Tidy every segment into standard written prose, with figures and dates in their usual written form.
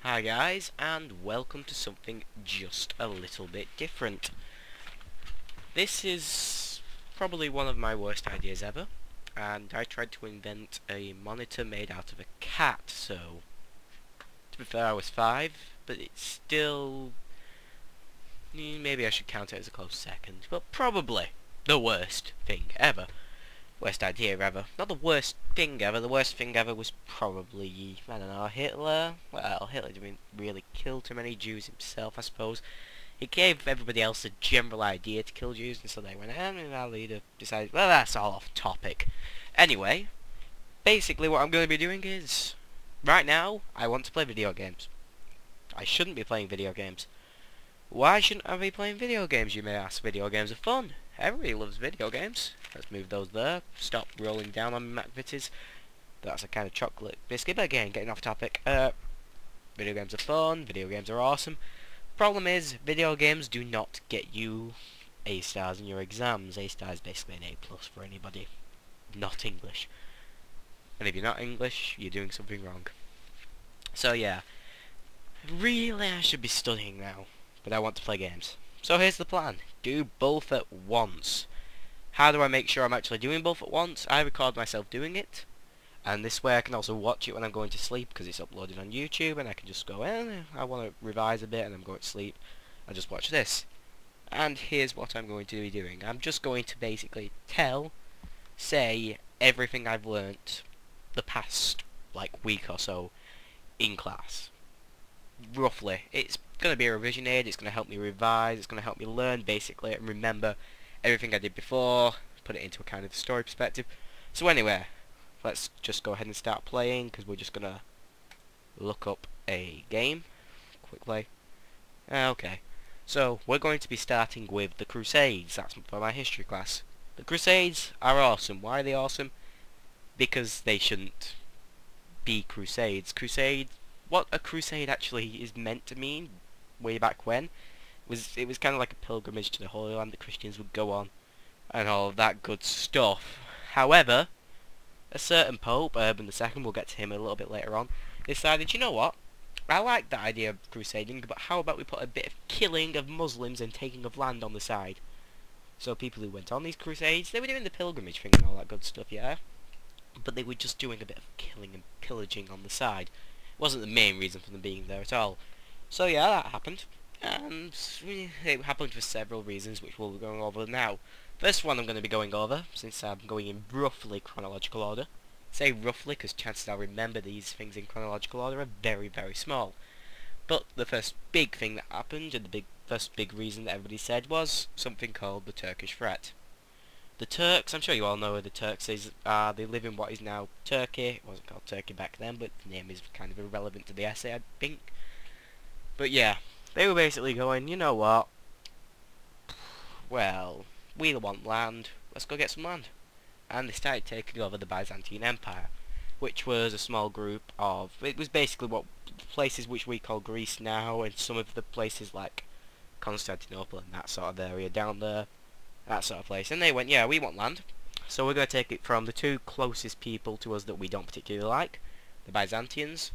Hi guys, and welcome to something just a little bit different. This is probably one of my worst ideas ever, and I tried to invent a monitor made out of a cat, so to be fair I was 5, but it's still... maybe I should count it as a close second, but probably the worst thing ever. Worst idea ever. Not the worst thing ever. The worst thing ever was probably, I don't know, Hitler. Well, Hitler didn't really kill too many Jews himself, I suppose. He gave everybody else a general idea to kill Jews, and so they went, and our leader decided, well, that's all off topic. Anyway, basically what I'm going to be doing is, right now, I want to play video games. I shouldn't be playing video games. Why shouldn't I be playing video games, you may ask? Video games are fun. Everybody loves video games. Let's move those there. Stop rolling down on my McVitie's. That's a kind of chocolate biscuit, but again, getting off topic. Video games are fun. Video games are awesome. Problem is, video games do not get you A stars in your exams. A star is basically an A plus for anybody not English. And if you're not English, you're doing something wrong. So yeah, really I should be studying now, but I want to play games. So here's the plan. Do both at once. How do I make sure I'm actually doing both at once? I record myself doing it, and this way I can also watch it when I'm going to sleep because it's uploaded on YouTube, and I can just go, I want to revise a bit and I'm going to sleep. I'll just watch this. And here's what I'm going to be doing. I'm just going to basically say everything I've learnt the past week or so in class. Roughly. It's going to be a revision aid, it's going to help me revise, it's going to help me learn basically and remember everything I did before, put it into a kind of story perspective. So anyway, let's just go ahead and start playing, because we're just going to look up a game quickly. Okay, so we're going to be starting with the Crusades. That's for my history class. The Crusades are awesome. Why are they awesome? Because they shouldn't be crusades. What a crusade actually is meant to mean way back when it was kind of like a pilgrimage to the Holy Land that Christians would go on and all of that good stuff. However, a certain Pope, Urban II, we'll get to him a little bit later on, decided, you know what, I like that idea of crusading, but how about we put a bit of killing of Muslims and taking of land on the side? So people who went on these crusades, they were doing the pilgrimage thing and all that good stuff, yeah, but they were just doing a bit of killing and pillaging on the side. It wasn't the main reason for them being there at all. So yeah, that happened, and it happened for several reasons which we'll be going over now. First one I'm going to be going over, since I'm going in roughly chronological order. Say roughly because chances I'll remember these things in chronological order are very, very small. But the first big thing that happened, and the first big reason that everybody said, was something called the Turkish threat. The Turks, I'm sure you all know who the Turks is. They live in what is now Turkey. It wasn't called Turkey back then, but the name is kind of irrelevant to the essay, I think. But yeah, they were basically going, you know what, well, we want land, let's go get some land. And they started taking over the Byzantine Empire, which was a small group of, it was basically what places which we call Greece now, and some of the places like Constantinople and that sort of area down there, that sort of place. And they went, yeah, we want land, so we're going to take it from the two closest people to us that we don't particularly like, the Byzantians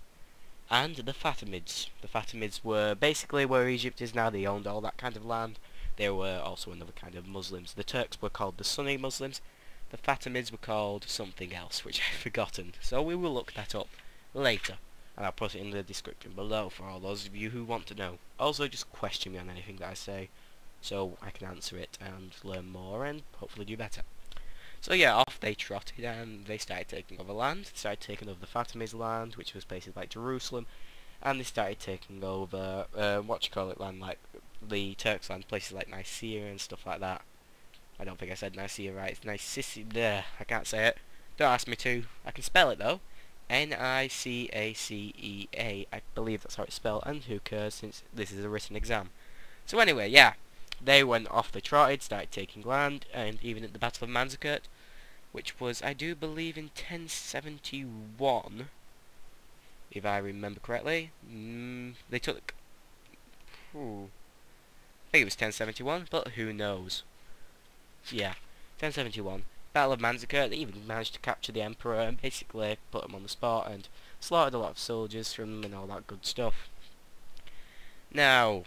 and the Fatimids. The Fatimids were basically where Egypt is now. They owned all that kind of land. They were also another kind of Muslims. The Turks were called the Sunni Muslims. The Fatimids were called something else, which I've forgotten. So we will look that up later, and I'll put it in the description below for all those of you who want to know. Also, just question me on anything that I say, so I can answer it and learn more and hopefully do better. So yeah, off they trotted, and they started taking over land. They started taking over the Fatimids' land, which was places like Jerusalem, and they started taking over, land, like the Turks' land, places like Nicaea and stuff like that. I don't think I said Nicaea right, it's Nicaea, there, I can't say it. Don't ask me to. I can spell it though. N-I-C-A-C-E-A, I believe that's how it's spelled, and who cares since this is a written exam. So anyway, yeah. They went off the trotted, started taking land, and even at the Battle of Manzikert, which was, I do believe, in 1071, if I remember correctly. They took... I think it was 1071, but who knows. Yeah, 1071. Battle of Manzikert, they even managed to capture the Emperor and basically put him on the spot and slaughtered a lot of soldiers from them and all that good stuff. Now,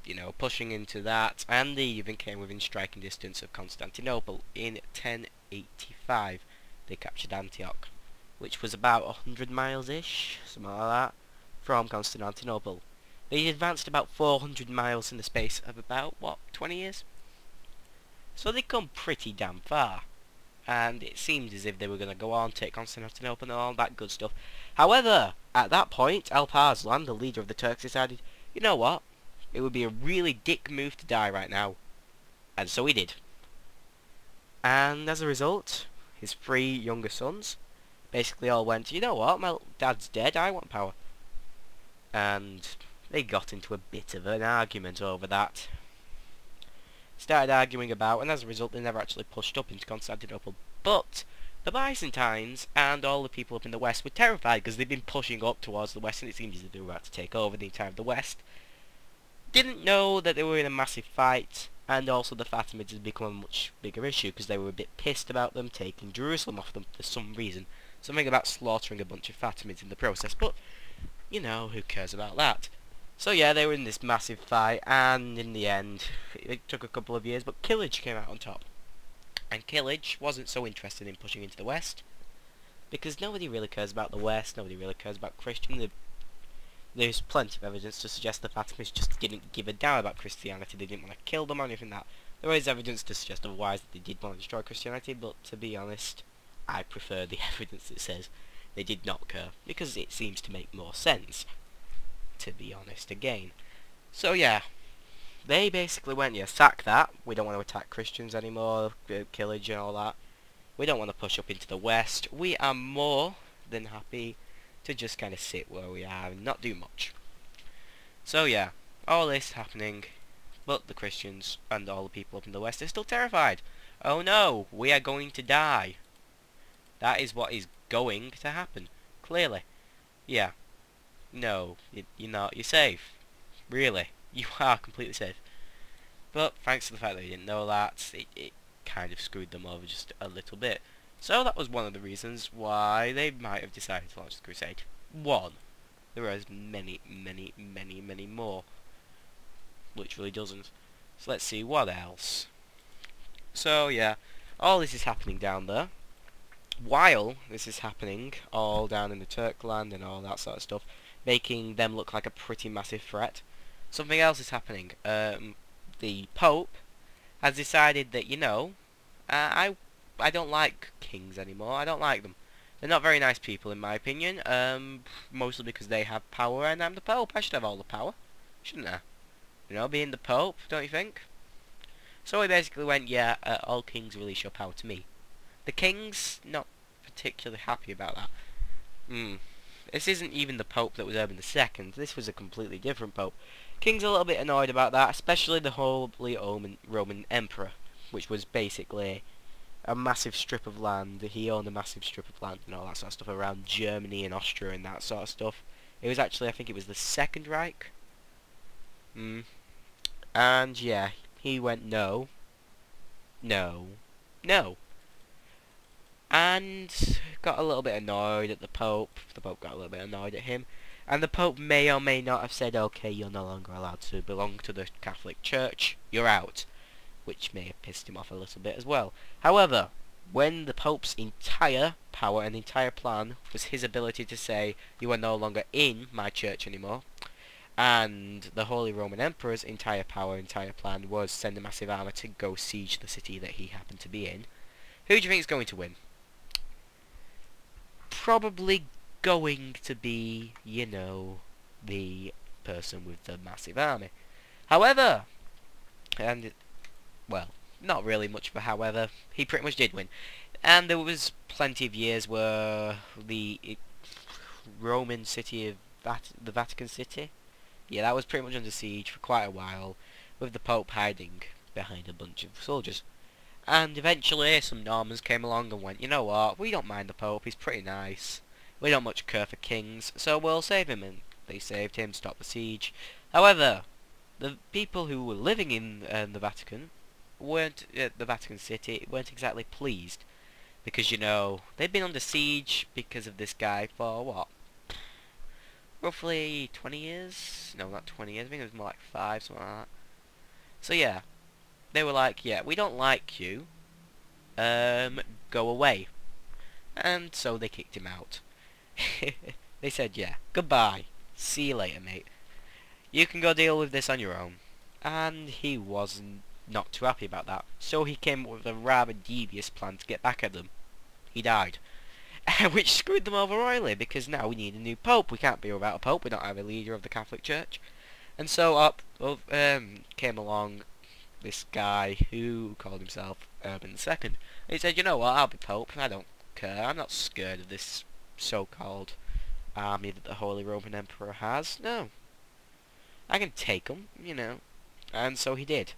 you know, pushing into that, and they even came within striking distance of Constantinople. In 1085, they captured Antioch, which was about 100 miles-ish, something like that, from Constantinople. They advanced about 400 miles in the space of about, what, 20 years? So they'd come pretty damn far, and it seemed as if they were going to go on, take Constantinople and all that good stuff. However, at that point, Alp Arslan, the leader of the Turks, decided, you know what, it would be a really dick move to die right now. And so he did. And as a result, his 3 younger sons basically all went, you know what, my dad's dead, I want power. And they got into a bit of an argument over that. Started arguing about, and as a result they never actually pushed up into Constantinople. But the Byzantines and all the people up in the west were terrified because they'd been pushing up towards the west, and it seemed as if they were about to take over the entire of the west. Didn't know that they were in a massive fight, and also the Fatimids had become a much bigger issue because they were a bit pissed about them taking Jerusalem off them for some reason. Something about slaughtering a bunch of Fatimids in the process, but, you know, who cares about that? So yeah, they were in this massive fight, and in the end, it took a couple of years, but Killage came out on top. And Killage wasn't so interested in pushing into the west, because nobody really cares about the west, nobody really cares about Christian. There's plenty of evidence to suggest the Fatimids just didn't give a damn about Christianity, they didn't want to kill them or anything like that. There is evidence to suggest otherwise, that they did want to destroy Christianity, but to be honest, I prefer the evidence that says they did not care, because it seems to make more sense, to be honest again. So yeah, they basically went, yeah, sack that, we don't want to attack Christians anymore, Killage and all that. We don't want to push up into the west, we are more than happy to just kind of sit where we are and not do much. So yeah, all this happening, but the Christians and all the people up in the west are still terrified. Oh no, we are going to die. That is what is going to happen, clearly. Yeah, no, you're not, you're safe. Really, you are completely safe. But thanks to the fact that they didn't know that, it kind of screwed them over just a little bit. So that was one of the reasons why they might have decided to launch the crusade. One. There are many, many, many, many more. Literally dozens. So let's see, what else? So yeah, all this is happening down there. While this is happening, all down in the Turkland and all that sort of stuff, making them look like a pretty massive threat, something else is happening. The Pope has decided that, you know, I don't like kings anymore. I don't like them. They're not very nice people, in my opinion. Mostly because they have power, and I'm the Pope. I should have all the power, shouldn't I? You know, being the Pope, don't you think? So he basically went, yeah, all kings release your power to me. The king's not particularly happy about that. This isn't even the Pope that was Urban II. This was a completely different Pope. King's a little bit annoyed about that, especially the Holy Roman Emperor, which was basically a massive strip of land. He owned a massive strip of land and all that sort of stuff around Germany and Austria and that sort of stuff. It was actually, I think it was the Second Reich. And yeah, he went no, no, no. And got a little bit annoyed at the Pope. The Pope got a little bit annoyed at him. And the Pope may or may not have said, okay, you're no longer allowed to belong to the Catholic Church. You're out. Which may have pissed him off a little bit as well. However, when the Pope's entire power and entire plan was his ability to say, you are no longer in my church anymore, and the Holy Roman Emperor's entire power, entire plan was send a massive army to go siege the city that he happened to be in, who do you think is going to win? Probably going to be, you know, the person with the massive army. However, and well, not really much of a however, he pretty much did win. And there was plenty of years where the Roman city of the Vatican City, yeah, that was pretty much under siege for quite a while, with the Pope hiding behind a bunch of soldiers. And eventually some Normans came along and went, you know what, we don't mind the Pope, he's pretty nice. We don't much care for kings, so we'll save him. And they saved him, stopped the siege. However, the people who were living in the Vatican weren't the Vatican City weren't exactly pleased, because, you know, they'd been under siege because of this guy for what, roughly 20 years. No, not 20 years. I think it was more like 5, something like that. So yeah, they were like, yeah, we don't like you. Go away. And so they kicked him out. They said, yeah, goodbye. See you later, mate. You can go deal with this on your own. And he was not too happy about that. So he came up with a rather devious plan to get back at them. He died. Which screwed them over royally, because now we need a new pope. We can't be without a pope. We don't have a leader of the Catholic Church. And so up came along this guy who called himself Urban II. He said, you know what, I'll be pope. I don't care. I'm not scared of this so-called army that the Holy Roman Emperor has. No. I can take them, you know. And so he did.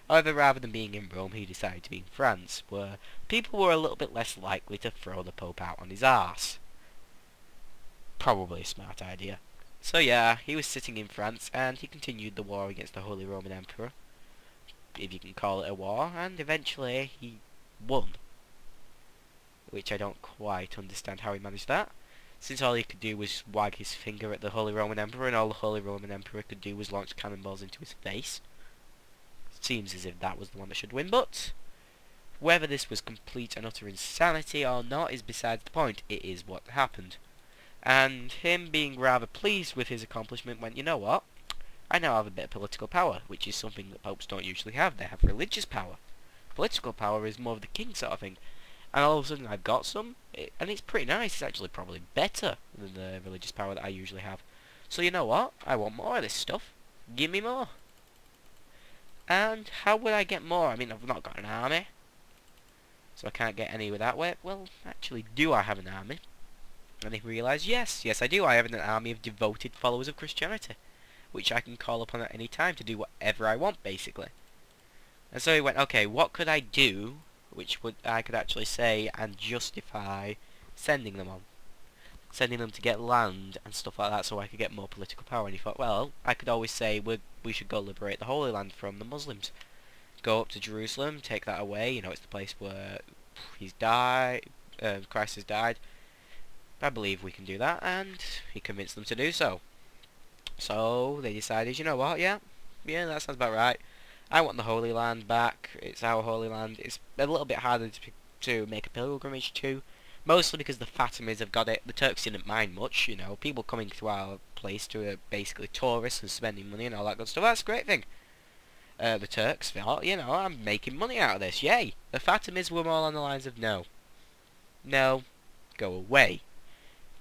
However, rather than being in Rome, he decided to be in France, where people were a little bit less likely to throw the Pope out on his arse. Probably a smart idea. So yeah, he was sitting in France, and he continued the war against the Holy Roman Emperor, if you can call it a war, and eventually he won. Which I don't quite understand how he managed that, since all he could do was wag his finger at the Holy Roman Emperor, and all the Holy Roman Emperor could do was launch cannonballs into his face. Seems as if that was the one that should win, but whether this was complete and utter insanity or not is besides the point. It is what happened. And him being rather pleased with his accomplishment went, you know what? I now have a bit of political power, which is something that popes don't usually have. They have religious power. Political power is more of the king sort of thing. And all of a sudden I've got some, and it's pretty nice. It's actually probably better than the religious power that I usually have. So you know what? I want more of this stuff. Give me more. And how would I get more? I mean, I've not got an army, so I can't get any that way. Well, actually, do I have an army? And he realised, yes, I do. I have an army of devoted followers of Christianity, which I can call upon at any time to do whatever I want, basically. And so he went, okay, what could I do which I could actually say and justify sending them on? Sending them to get land and stuff like that so I could get more political power. And he thought, well, I could always say we should go liberate the Holy Land from the Muslims. Go up to Jerusalem, take that away. You know, it's the place where he's died, Christ has died. I believe we can do that, and he convinced them to do so. So they decided, you know what, yeah, that sounds about right. I want the Holy Land back. It's our Holy Land. It's a little bit harder to make a pilgrimage to. Mostly because the Fatimids have got it. The Turks didn't mind much, you know. People coming to our place to basically tourists and spending money and all that good stuff. That's a great thing. The Turks thought, you know, I'm making money out of this. Yay! The Fatimids were more on the lines of no. No. Go away.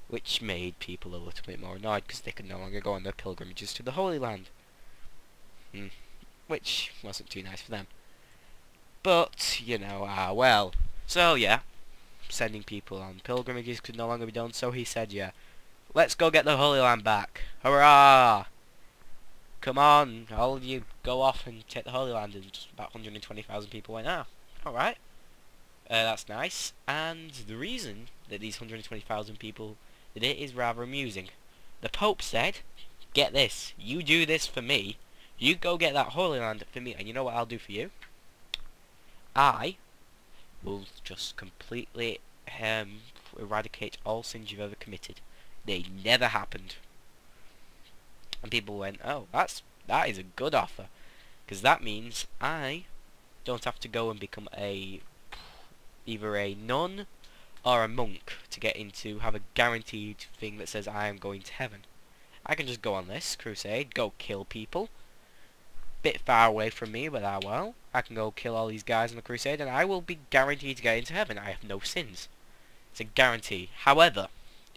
Which made people a little bit more annoyed because they could no longer go on their pilgrimages to the Holy Land. Which wasn't too nice for them. But, you know, well. So, yeah. Sending people on pilgrimages could no longer be done, so he said, yeah, let's go get the Holy Land back. Hurrah! Come on, all of you go off and take the Holy Land. And just about 120,000 people went, alright. That's nice. And the reason that these 120,000 people did it is rather amusing. The Pope said, get this, you do this for me, you go get that Holy Land for me, and you know what I'll do for you? I will just completely eradicate all sins you've ever committed. They never happened. And people went, oh, that is a good offer, because that means I don't have to go and become either a nun or a monk to get into, have a guaranteed thing that says I am going to heaven. I can just go on this crusade, go kill people. Bit far away from me, but well, I can go kill all these guys on the crusade and I will be guaranteed to get into heaven. I have no sins. It's a guarantee. However,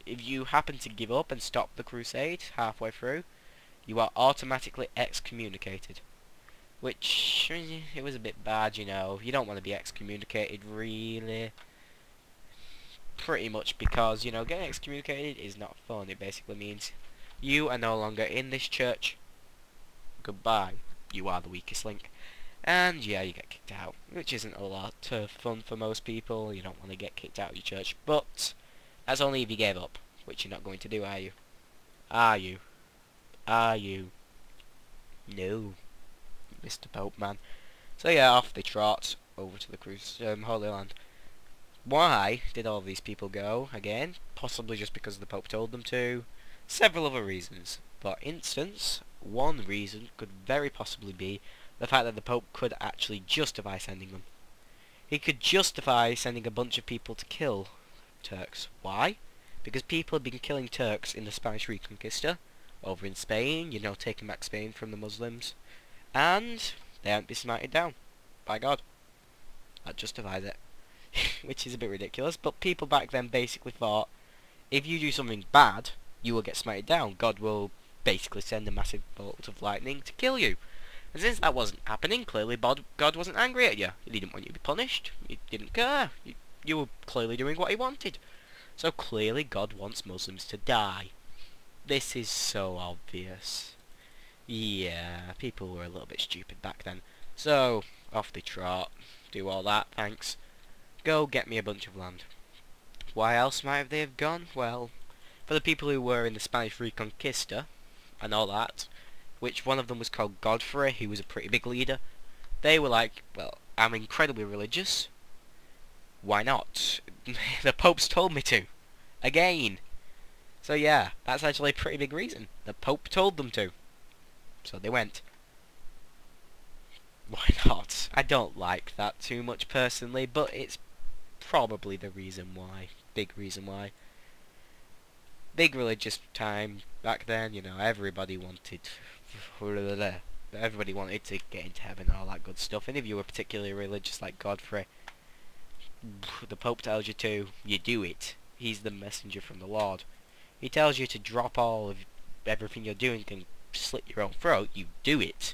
if you happen to give up and stop the crusade halfway through, you are automatically excommunicated. Which, it was a bit bad, you know. You don't want to be excommunicated, really. Pretty much because, you know, getting excommunicated is not fun. It basically means you are no longer in this church. Goodbye. You are the weakest link. And yeah, you get kicked out, which isn't a lot of fun for most people. You don't want to get kicked out of your church, but that's only if you gave up, which you're not going to do, are you? Are you? Are you? No, Mr. Pope man. So yeah, off they trot over to the Holy Land. Why did all these people go again? Possibly just because the Pope told them to. several other reasons. For instance, one reason could very possibly be the fact that the Pope could actually justify sending them. He could justify sending a bunch of people to kill Turks. Why? Because people have been killing Turks in the Spanish Reconquista, over in Spain, you know, taking back Spain from the Muslims, and they haven't been smited down. By God. That justifies it. Which is a bit ridiculous, but people back then basically thought, if you do something bad, you will get smited down. God will basically send a massive bolt of lightning to kill you. And since that wasn't happening, clearly God wasn't angry at you. He didn't want you to be punished. He didn't care. You were clearly doing what he wanted. So clearly God wants Muslims to die. This is so obvious. Yeah, people were a little bit stupid back then. So, off they trot. Do all that, thanks. Go get me a bunch of land. Why else might they have gone? Well, for the people who were in the Spanish Reconquista, and all that, which one of them was called Godfrey, who was a pretty big leader, they were like, well, I'm incredibly religious. Why not? The Pope's told me to. Again. So yeah, that's actually a pretty big reason. The Pope told them to. So they went. Why not? I don't like that too much personally, but it's probably the reason why. Big reason why. Big religious time back then, you know, everybody wanted to get into heaven and all that good stuff. And if you were particularly religious like Godfrey, the Pope tells you to, you do it. He's the messenger from the Lord. He tells you to drop all of everything you're doing and slit your own throat, you do it.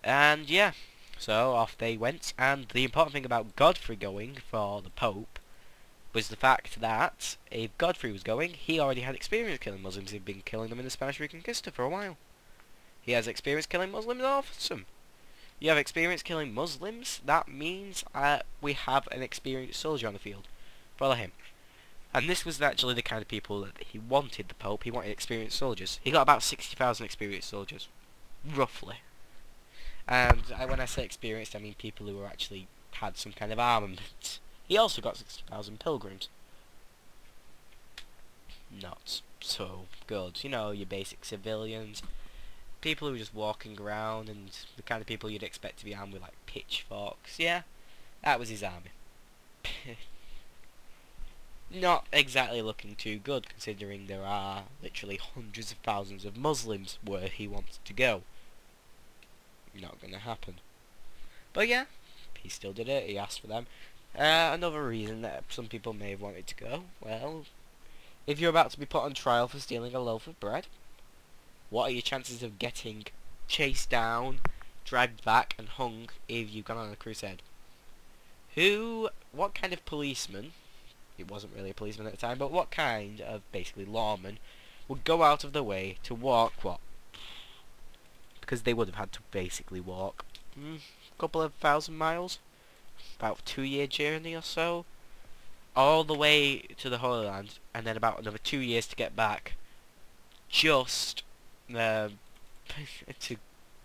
And yeah, so off they went, and the important thing about Godfrey going for the Pope was the fact that if Godfrey was going, he already had experience killing Muslims. He'd been killing them in the Spanish Reconquista for a while. He has experience killing Muslims. Awesome. You have experience killing Muslims, that means we have an experienced soldier on the field. Follow him. And this was actually the kind of people that he wanted, the Pope. He wanted experienced soldiers. He got about 60,000 experienced soldiers. Roughly. And when I say experienced, I mean people who actually had some kind of armament. He also got 60,000 pilgrims. Not so good. You know, your basic civilians. People who were just walking around, and the kind of people you'd expect to be armed with, like, pitchforks. Yeah, that was his army. Not exactly looking too good, considering there are literally hundreds of thousands of Muslims where he wanted to go. Not gonna happen. But yeah, he still did it. He asked for them. Another reason that some people may have wanted to go, well, if you're about to be put on trial for stealing a loaf of bread, what are your chances of getting chased down, dragged back, and hung if you've gone on a crusade? What kind of policeman, it wasn't really a policeman at the time, but what kind of, basically, lawman would go out of their way to walk, what? Because they would have had to basically walk a couple of 1,000 miles, about a 2-year journey or so, all the way to the Holy Land, and then about another 2 years to get back, just to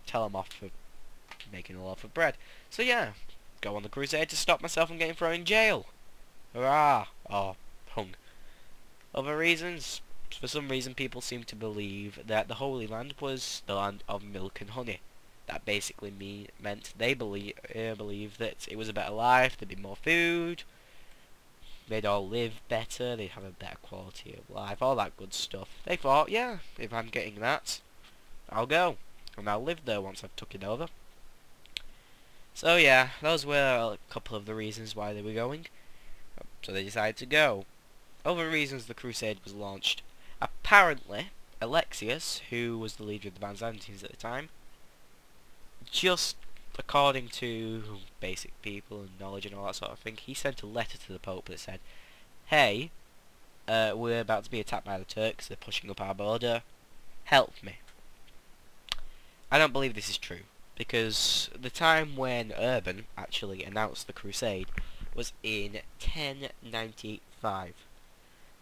tell them off for making a loaf of bread. So yeah, go on the crusade to stop myself from getting thrown in jail. Hurrah! Or hung. Other reasons? For some reason people seem to believe that the Holy Land was the land of milk and honey. That basically meant they believe that it was a better life, there'd be more food, they'd all live better, they'd have a better quality of life, all that good stuff. They thought, yeah, if I'm getting that, I'll go, and I'll live there once I've took it over. So yeah, those were a couple of the reasons why they were going. So they decided to go. Other reasons the crusade was launched. Apparently, Alexius, who was the leader of the Byzantines at the time, just according to basic people and knowledge and all that sort of thing, he sent a letter to the Pope that said, hey, we're about to be attacked by the Turks, they're pushing up our border, help me. I don't believe this is true, because the time when Urban actually announced the crusade was in 1095.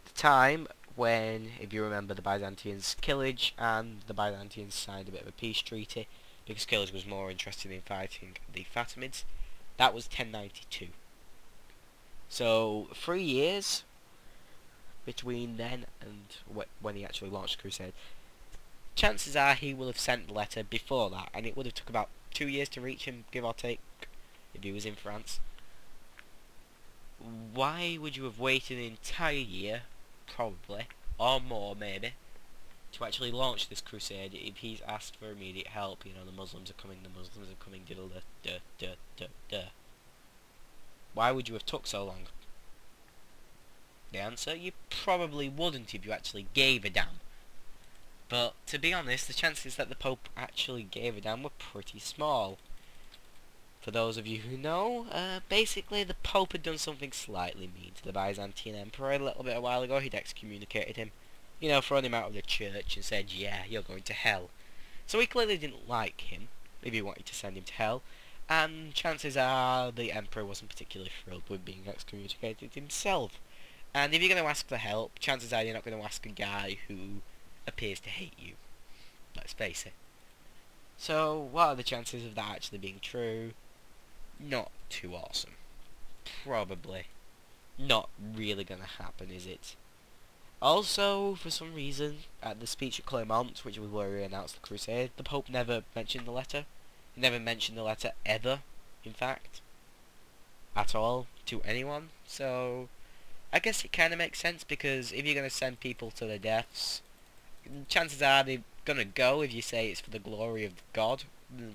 The time when, if you remember, the Byzantines Killage and the Byzantines signed a bit of a peace treaty, because Killage was more interested in fighting the Fatimids. That was 1092. So 3 years between then and when he actually launched the crusade. Chances are he will have sent the letter before that, and it would have took about 2 years to reach him, give or take, if he was in France. Why would you have waited an entire year, probably, or more maybe, to actually launch this crusade if he's asked for immediate help? You know, the Muslims are coming, diddle da da da da. Why would you have took so long? The answer, you probably wouldn't if you actually gave a damn. But, to be honest, the chances that the Pope actually gave a damn were pretty small. For those of you who know, basically the Pope had done something slightly mean to the Byzantine Emperor a little bit a while ago. He'd excommunicated him. You know, thrown him out of the church and said, yeah, you're going to hell. So he clearly didn't like him. Maybe he wanted to send him to hell. And chances are the Emperor wasn't particularly thrilled with being excommunicated himself. And if you're going to ask for help, chances are you're not going to ask a guy who appears to hate you. Let's face it. So, what are the chances of that actually being true? Not too awesome. Probably not really going to happen, is it? Also, for some reason, at the speech at Clermont, which was where he announced the crusade, the Pope never mentioned the letter. He never mentioned the letter ever, in fact. At all, to anyone. So, I guess it kind of makes sense, because if you're going to send people to their deaths, chances are they're going to go if you say it's for the glory of God,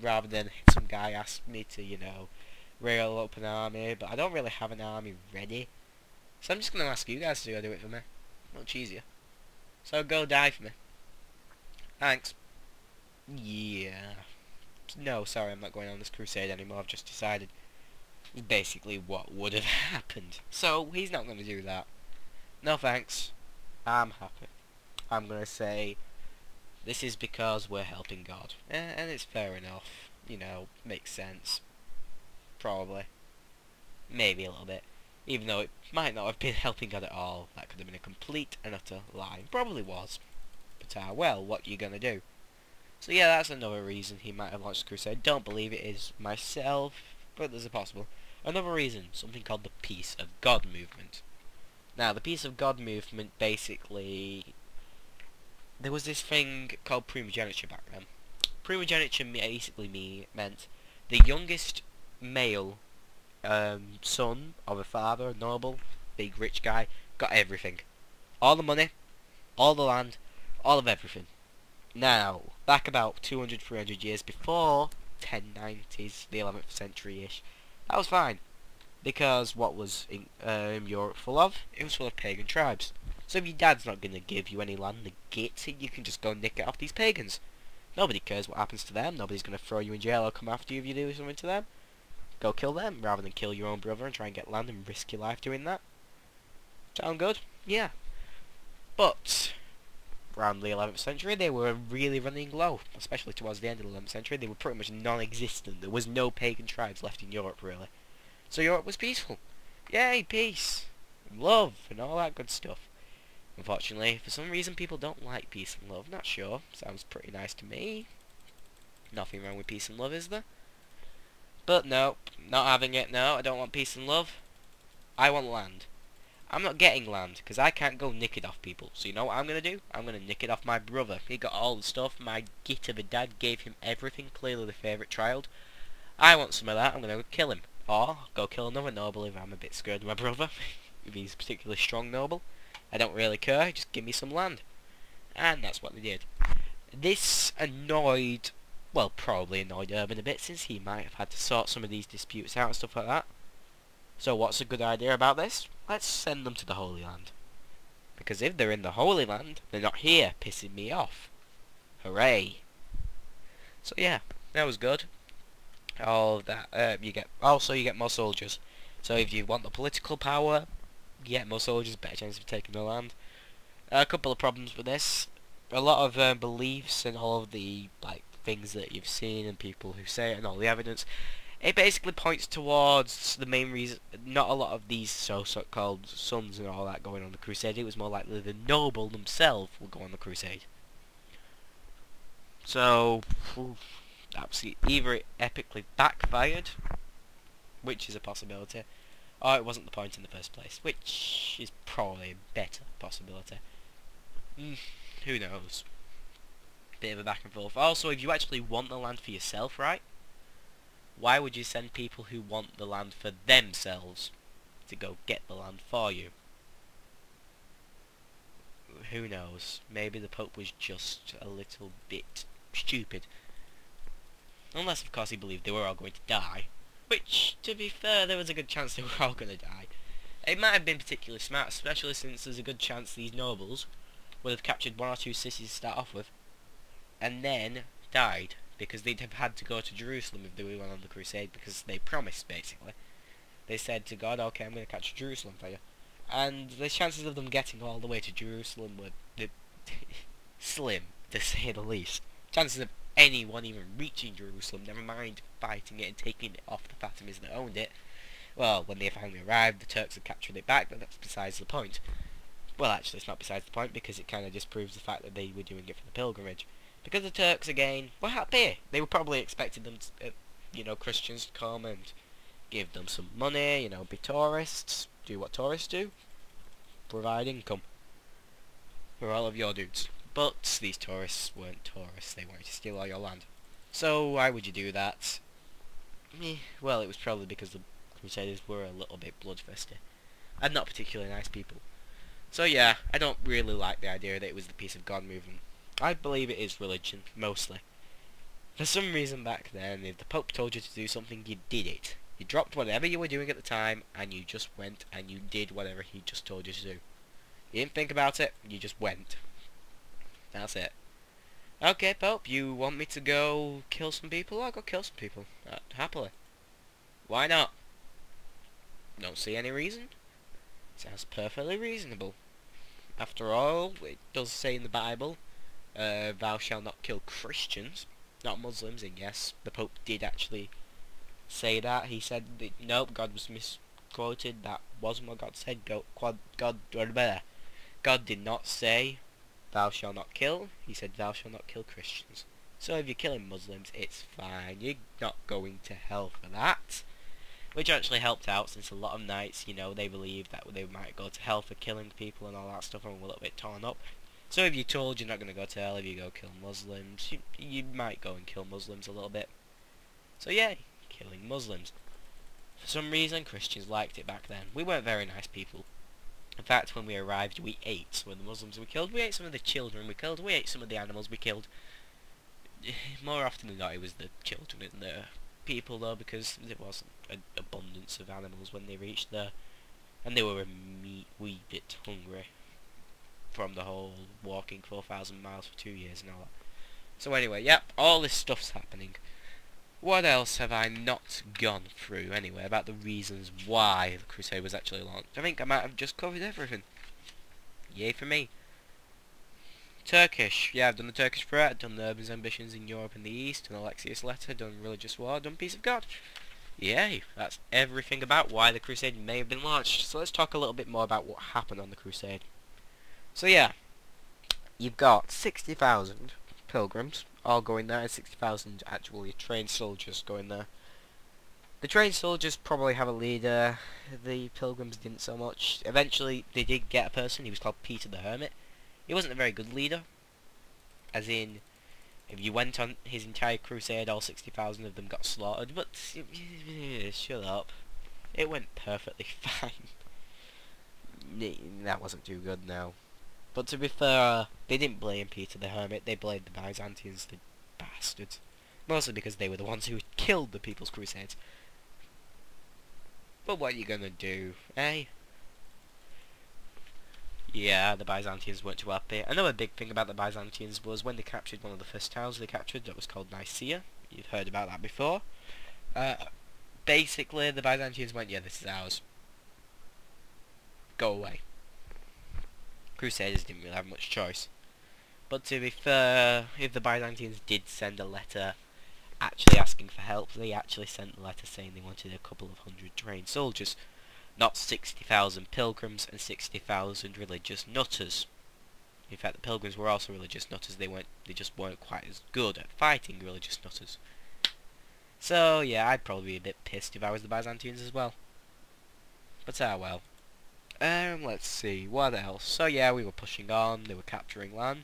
rather than some guy asked me to, you know, rail up an army, but I don't really have an army ready. So I'm just going to ask you guys to go do it for me. Much easier. So go die for me. Thanks. Yeah. No, sorry, I'm not going on this crusade anymore. I've just decided. It's basically what would have happened. So he's not going to do that. No thanks. I'm happy. I'm going to say this is because we're helping God. And it's fair enough. You know, makes sense. Probably. Maybe a little bit. Even though it might not have been helping God at all. That could have been a complete and utter lie. Probably was. But well, what are you going to do? So yeah, that's another reason he might have launched the crusade. Don't believe it is myself, but there's a possible. Another reason, something called the Peace of God movement. Now, the Peace of God movement, basically, there was this thing called primogeniture back then. Primogeniture basically meant the youngest male son of a father, a noble, big rich guy, got everything. All the money, all the land, all of everything. Now, back about 200, 300 years before 1090s, the 11th century-ish, that was fine. Because what was Europe full of? It was full of pagan tribes. So if your dad's not going to give you any land to get, you can just go nick it off these pagans. Nobody cares what happens to them. Nobody's going to throw you in jail or come after you if you do something to them. Go kill them, rather than kill your own brother and try and get land and risk your life doing that. Sound good? Yeah. But around the 11th century, they were really running low. Especially towards the end of the 11th century, they were pretty much non-existent. There was no pagan tribes left in Europe, really. So Europe was peaceful. Yay, peace, and love, and all that good stuff. Unfortunately, for some reason, people don't like peace and love. Not sure. Sounds pretty nice to me. Nothing wrong with peace and love, is there? But no, not having it. No, I don't want peace and love. I want land. I'm not getting land, because I can't go nick it off people. So you know what I'm going to do? I'm going to nick it off my brother. He got all the stuff. My git of a dad gave him everything. Clearly the favourite child. I want some of that. I'm going to kill him. Or go kill another noble if I'm a bit scared of my brother. If he's a particularly strong noble. I don't really care. Just give me some land. And that's what they did. This annoyed, well, probably annoyed Urban a bit, since he might have had to sort some of these disputes out and stuff like that. So what's a good idea about this? Let's send them to the Holy Land. Because if they're in the Holy Land, they're not here, pissing me off. Hooray. So yeah, that was good. All that, you get more soldiers. So if you want the political power, you get more soldiers, better chance of taking the land. A couple of problems with this. A lot of beliefs and all of the things that you've seen and people who say it and all the evidence, it basically points towards the main reason. Not a lot of these so-called sons and all that going on the crusade. It was more likely the noble themselves will go on the crusade. So, absolutely, either it epically backfired, which is a possibility, or it wasn't the point in the first place, which is probably a better possibility. Who knows? Bit of a back and forth. Also, if you actually want the land for yourself, right? Why would you send people who want the land for themselves to go get the land for you? Who knows? Maybe the Pope was just a little bit stupid. Unless, of course, he believed they were all going to die. Which, to be fair, there was a good chance they were all going to die. It might have been particularly smart, especially since there's a good chance these nobles would have captured one or two cities to start off with, and then died, because they'd have had to go to Jerusalem if they went on the crusade, because they promised, basically. They said to God, okay, I'm going to capture Jerusalem for you. And the chances of them getting all the way to Jerusalem were slim, to say the least. Chances of anyone even reaching Jerusalem, never mind fighting it and taking it off the Fatimids that owned it. Well, when they finally arrived, the Turks had captured it back, but that's besides the point. Well, actually, it's not besides the point, because it kind of disproves the fact that they were doing it for the pilgrimage. Because the Turks, again, were happy. They were probably expecting them to, Christians to come and give them some money, be tourists, do what tourists do, provide income for all of your dudes. But these tourists weren't tourists, they wanted to steal all your land. So why would you do that? Well, it was probably because the Crusaders were a little bit bloodthirsty, and not particularly nice people. So yeah, I don't really like the idea that it was the peace of God movement. I believe it is religion, mostly. For some reason back then, if the Pope told you to do something, you did it. You dropped whatever you were doing at the time, and you just went and you did whatever he just told you to do. You didn't think about it, you just went. That's it. Okay, Pope, you want me to go kill some people? I'll go kill some people. Happily. Why not? Don't see any reason. Sounds perfectly reasonable. After all, it does say in the Bible, thou shalt not kill Christians, not Muslims, and yes, the Pope did actually say that. He said that, nope, God was misquoted, that wasn't what God said. God did not say thou shalt not kill, he said thou shalt not kill Christians. So if you're killing Muslims, it's fine, you're not going to hell for that. Which actually helped out, since a lot of knights, they believed that they might go to hell for killing people and all that stuff, and were a little bit torn up. So if you're told you're not going to go to hell if you go kill Muslims, you might go and kill Muslims a little bit. So yeah, killing Muslims. For some reason, Christians liked it back then. We weren't very nice people. In fact, when we arrived, we ate. When the Muslims were killed, we ate some of the children we killed, we ate some of the animals we killed. More often than not, it was the children and the people, though, because there wasn't an abundance of animals when they reached there. And they were a wee bit hungry from the whole walking 4,000 miles for 2 years and all that. So anyway, yep, all this stuff's happening. What else have I not gone through, anyway, about the reasons why the crusade was actually launched? I think I might have just covered everything. Yay for me. Turkish. Yeah, I've done the Turkish threat, I've done the urban ambitions in Europe and the East, done Alexius' letter, done religious war, done peace of God. Yay, that's everything about why the crusade may have been launched. So let's talk a little bit more about what happened on the crusade. So yeah, you've got 60,000 pilgrims all going there, and 60,000 actually trained soldiers going there. The trained soldiers probably have a leader, the pilgrims didn't so much. Eventually they did get a person, he was called Peter the Hermit. He wasn't a very good leader, as in, if you went on his entire crusade, all 60,000 of them got slaughtered, but shut up. It went perfectly fine. That wasn't too good now. But to be fair, they didn't blame Peter the Hermit, they blamed the Byzantines, the bastards. Mostly because they were the ones who killed the People's Crusades. But what are you gonna do, eh? Yeah, the Byzantines weren't too happy. Another big thing about the Byzantines was when they captured one of the first towns they captured, that was called Nicaea. You've heard about that before. Basically, the Byzantines went, yeah, this is ours. Go away. Crusaders didn't really have much choice. But to be fair, if the Byzantines did send a letter actually asking for help, they actually sent a letter saying they wanted a couple of hundred trained soldiers, not 60,000 pilgrims and 60,000 religious nutters. In fact, the pilgrims were also religious nutters, they just weren't quite as good at fighting religious nutters. So yeah, I'd probably be a bit pissed if I was the Byzantines as well. But well. Let's see, what else? So yeah, we were pushing on, they were capturing land,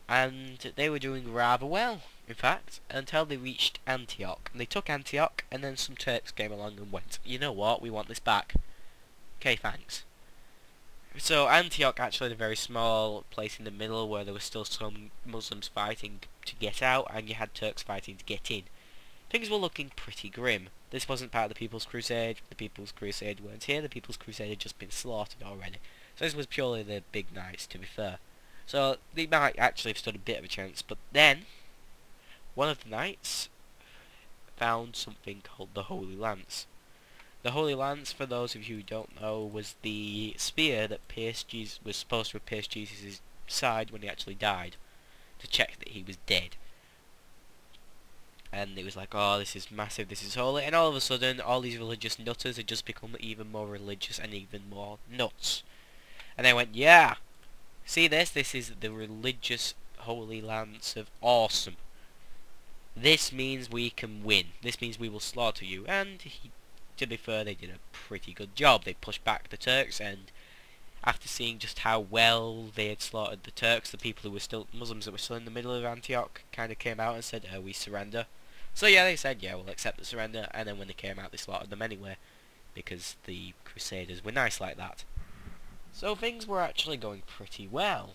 and they were doing rather well, in fact, until they reached Antioch. And they took Antioch, and then some Turks came along and went, you know what, we want this back. Okay, thanks. So Antioch actually had a very small place in the middle where there were still some Muslims fighting to get out, and you had Turks fighting to get in. Things were looking pretty grim. This wasn't part of the People's Crusade. The People's Crusade weren't here. The People's Crusade had just been slaughtered already. So this was purely the big knights, to be fair. So they might actually have stood a bit of a chance. But then, one of the knights found something called the Holy Lance. The Holy Lance, for those of you who don't know, was the spear that pierced Jesus, was supposed to have pierced Jesus' side when he actually died, to check that he was dead. And it was like, oh, this is massive, this is holy, and all of a sudden, all these religious nutters had just become even more religious and even more nuts. And they went, yeah, see this? This is the religious Holy Lance of awesome. This means we can win. This means we will slaughter you. And to be fair, they did a pretty good job. They pushed back the Turks, and after seeing just how well they had slaughtered the Turks, the people who were still Muslims that were still in the middle of Antioch kind of came out and said, we surrender. So yeah, they said, yeah, we'll accept the surrender, and then when they came out, they slaughtered them anyway, because the Crusaders were nice like that. So things were actually going pretty well.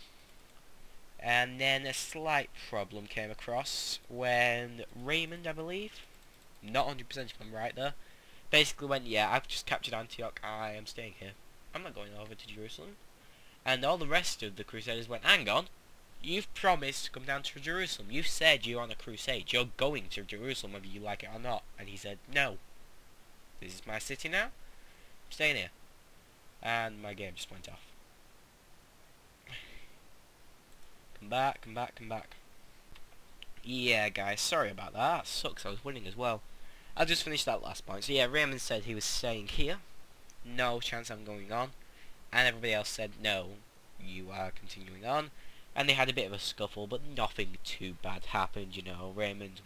And then a slight problem came across when Raymond, I believe, not 100% if I'm right there, basically went, yeah, I've just captured Antioch, I am staying here. I'm not going over to Jerusalem. And all the rest of the Crusaders went, hang on, you've promised to come down to Jerusalem. You've said you're on a crusade. You're going to Jerusalem whether you like it or not. And he said, no. This is my city now. I'm staying here. And my game just went off. Come back, come back, come back. Yeah, guys, sorry about that. That sucks, I was winning as well. I'll just finish that last point. So yeah, Raymond said he was staying here. No chance I'm going on. And everybody else said, no, you are continuing on. And they had a bit of a scuffle, but nothing too bad happened, you know. Raymond,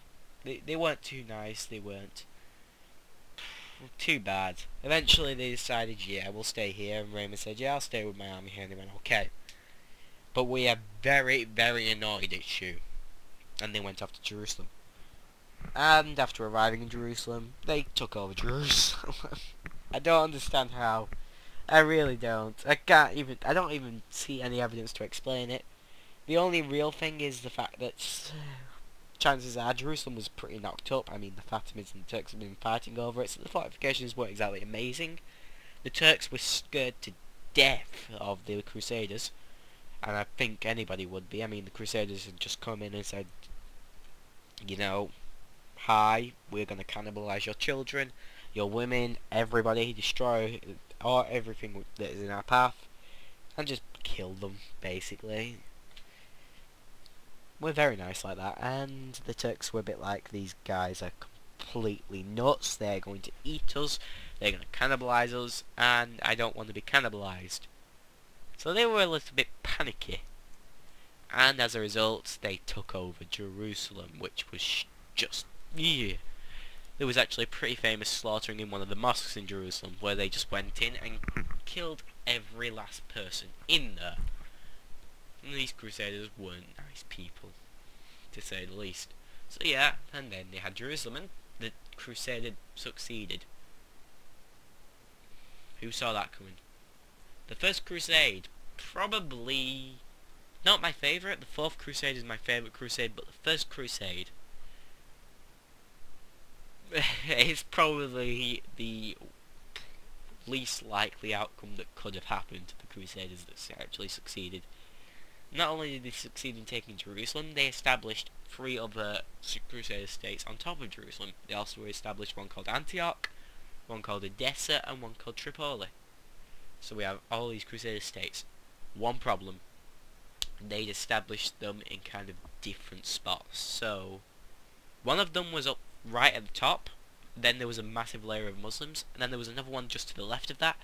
they weren't too nice, they weren't too bad. Eventually they decided, yeah, we'll stay here, and Raymond said, yeah, I'll stay with my army here, and they went, okay. But we are very, very annoyed at you. And they went off to Jerusalem. And after arriving in Jerusalem, they took over Jerusalem. I don't understand how. I really don't. I don't even see any evidence to explain it. The only real thing is the fact that chances are Jerusalem was pretty knocked up. I mean, the Fatimids and the Turks have been fighting over it, so the fortifications weren't exactly amazing. The Turks were scared to death of the Crusaders, and I think anybody would be. I mean, the Crusaders had just come in and said, you know, hi, we're going to cannibalize your children, your women, everybody, destroy everything that is in our path, and just kill them, basically. We're very nice like that, and the Turks were a bit like, these guys are completely nuts, they're going to eat us, they're going to cannibalize us, and I don't want to be cannibalized. So they were a little bit panicky, and as a result, they took over Jerusalem, which was just, yeah. There was actually a pretty famous slaughtering in one of the mosques in Jerusalem, where they just went in and killed every last person in there. And these Crusaders weren't nice people, to say the least. So yeah, and then they had Jerusalem, and the Crusade had succeeded. Who saw that coming? The First Crusade, probably not my favourite. The Fourth Crusade is my favourite crusade, but the First Crusade is probably the least likely outcome that could have happened to the Crusaders that actually succeeded. Not only did they succeed in taking Jerusalem, they established 3 other Crusader states on top of Jerusalem. They also established one called Antioch, one called Edessa, and one called Tripoli. So we have all these Crusader states. One problem, they'd established them in kind of different spots. So one of them was up right at the top, then there was a massive layer of Muslims, and then there was another one just to the left of that,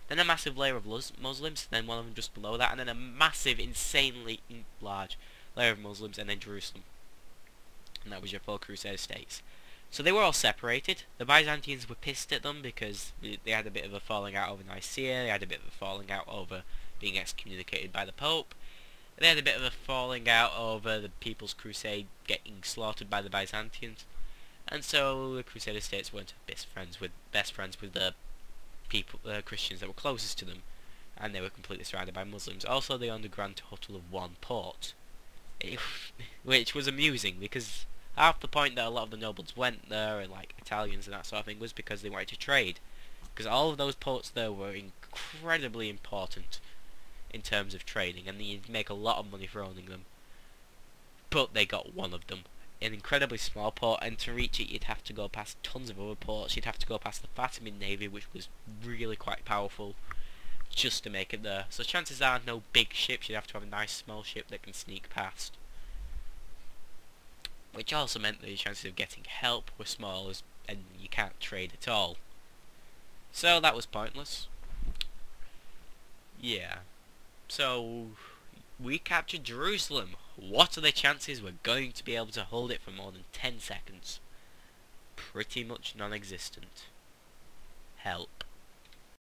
then a massive layer of Muslims, then one of them just below that, and then a massive, insanely large layer of Muslims, and then Jerusalem. And that was your 4 Crusader states. So they were all separated. The Byzantines were pissed at them because they had a bit of a falling out over Nicaea, they had a bit of a falling out over being excommunicated by the Pope, they had a bit of a falling out over the People's Crusade getting slaughtered by the Byzantines, and so the Crusader states weren't best friends with the Christians that were closest to them, and they were completely surrounded by Muslims. Also, they owned a grand total of one port, which was amusing because half the point that a lot of the nobles went there, and like Italians and that sort of thing, was because they wanted to trade. Because all of those ports there were incredibly important in terms of trading, and you'd make a lot of money for owning them. But they got one of them, an incredibly small port, and to reach it you'd have to go past tons of other ports. You'd have to go past the Fatimid navy, which was really quite powerful, just to make it there. So chances are no big ships, you'd have to have a nice small ship that can sneak past. Which also meant that your chances of getting help were small, and you can't trade at all. So that was pointless. Yeah. So we captured Jerusalem. What are the chances we're going to be able to hold it for more than 10 seconds? Pretty much non-existent. Help.